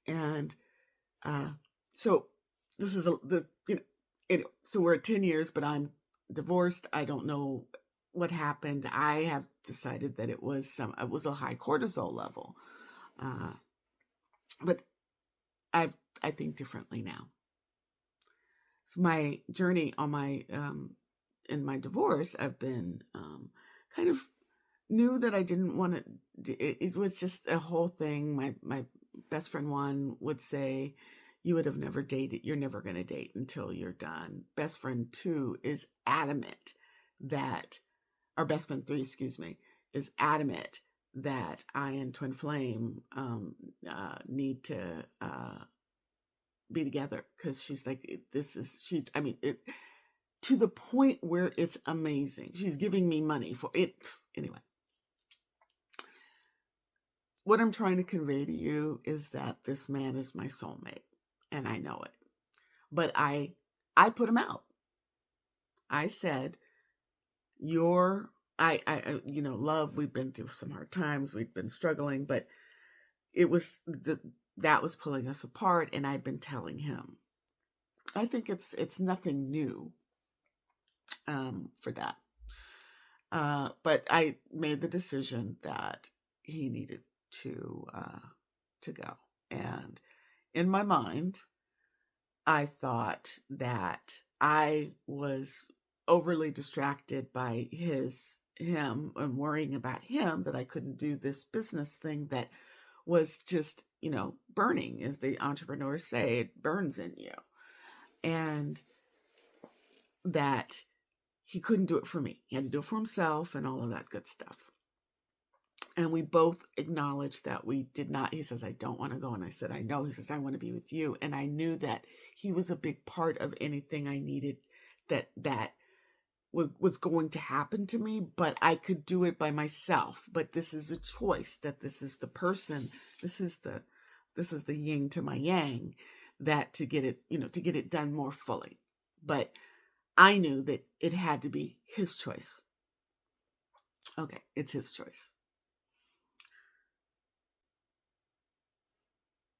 And so this is so we're at 10 years, but I'm divorced. I don't know what happened. I have decided that it was a high cortisol level. But I think differently now. So my journey on in my divorce, I've been kind of knew that I didn't want to. It was just a whole thing. My best friend one would say, "You would have never dated. You're never going to date until you're done." Best friend two is adamant that, or best friend three, excuse me, is adamant that I and Twin Flame need to be together, because she's like, I mean, it to the point where it's amazing. She's giving me money for it. Anyway, what I'm trying to convey to you is that this man is my soulmate, and I know it. But I put him out. I said, love, we've been through some hard times, we've been struggling, but that was pulling us apart, and I've been telling him. I think it's nothing new for that. But I made the decision that he needed to go. And in my mind, I thought that I was overly distracted by him and worrying about him, that I couldn't do this business thing that was just, burning, as the entrepreneurs say, it burns in you. And that he couldn't do it for me. He had to do it for himself and all of that good stuff. And we both acknowledged that we did not. He says, "I don't want to go." And I said, "I know." He says, "I want to be with you." And I knew that he was a big part of anything I needed that was going to happen to me, but I could do it by myself. But this is a choice, that this is the person, this is the yin to my yang, that to get it done more fully. But I knew that it had to be his choice. Okay, it's his choice.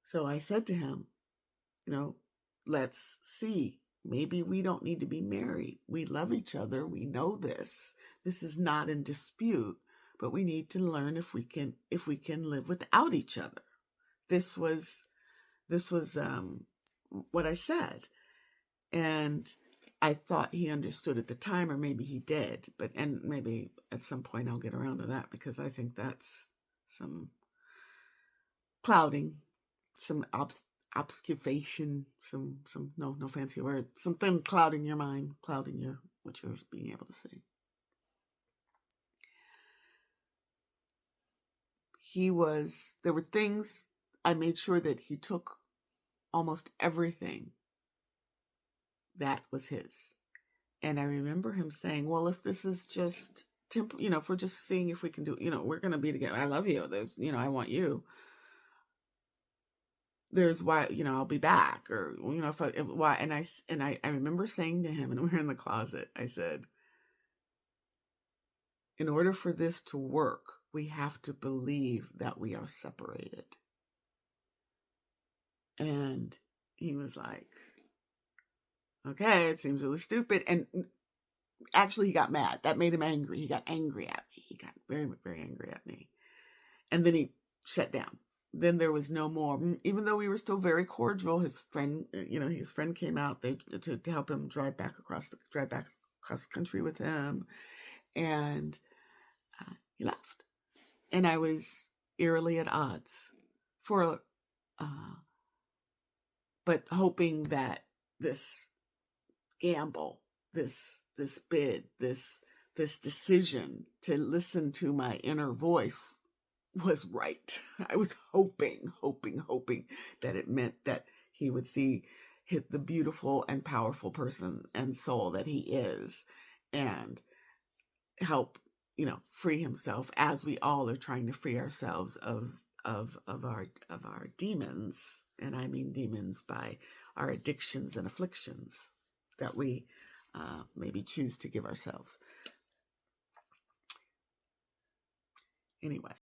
So I said to him, let's see. Maybe we don't need to be married. We love each other. We know this. This is not in dispute, but we need to learn if we can live without each other. This was what I said. And I thought he understood at the time, or maybe he did, and maybe at some point I'll get around to that, because I think that's some clouding, some obscuration, some no fancy word, something clouding your mind, clouding what you're being able to see. There were things, I made sure that he took almost everything that was his. And I remember him saying, "Well, if this is just if we're just seeing if we can do, we're going to be together. I love you. There's, I want you. There's why, I'll be back." Or, why. And I remember saying to him, and we were in the closet, I said, "In order for this to work, we have to believe that we are separated." And he was like, "Okay, it seems really stupid." And actually, he got mad. That made him angry. He got angry at me. He got very, very angry at me. And then he shut down. Then there was no more, even though we were still very cordial. His friend came out to help him drive back across the country with him, and he left. And I was eerily at odds but hoping that this gamble, this bid, this decision to listen to my inner voice was right. I was hoping that it meant that he would see the beautiful and powerful person and soul that he is, and help, free himself, as we all are trying to free ourselves of our demons. And I mean demons by our addictions and afflictions that we maybe choose to give ourselves. Anyway,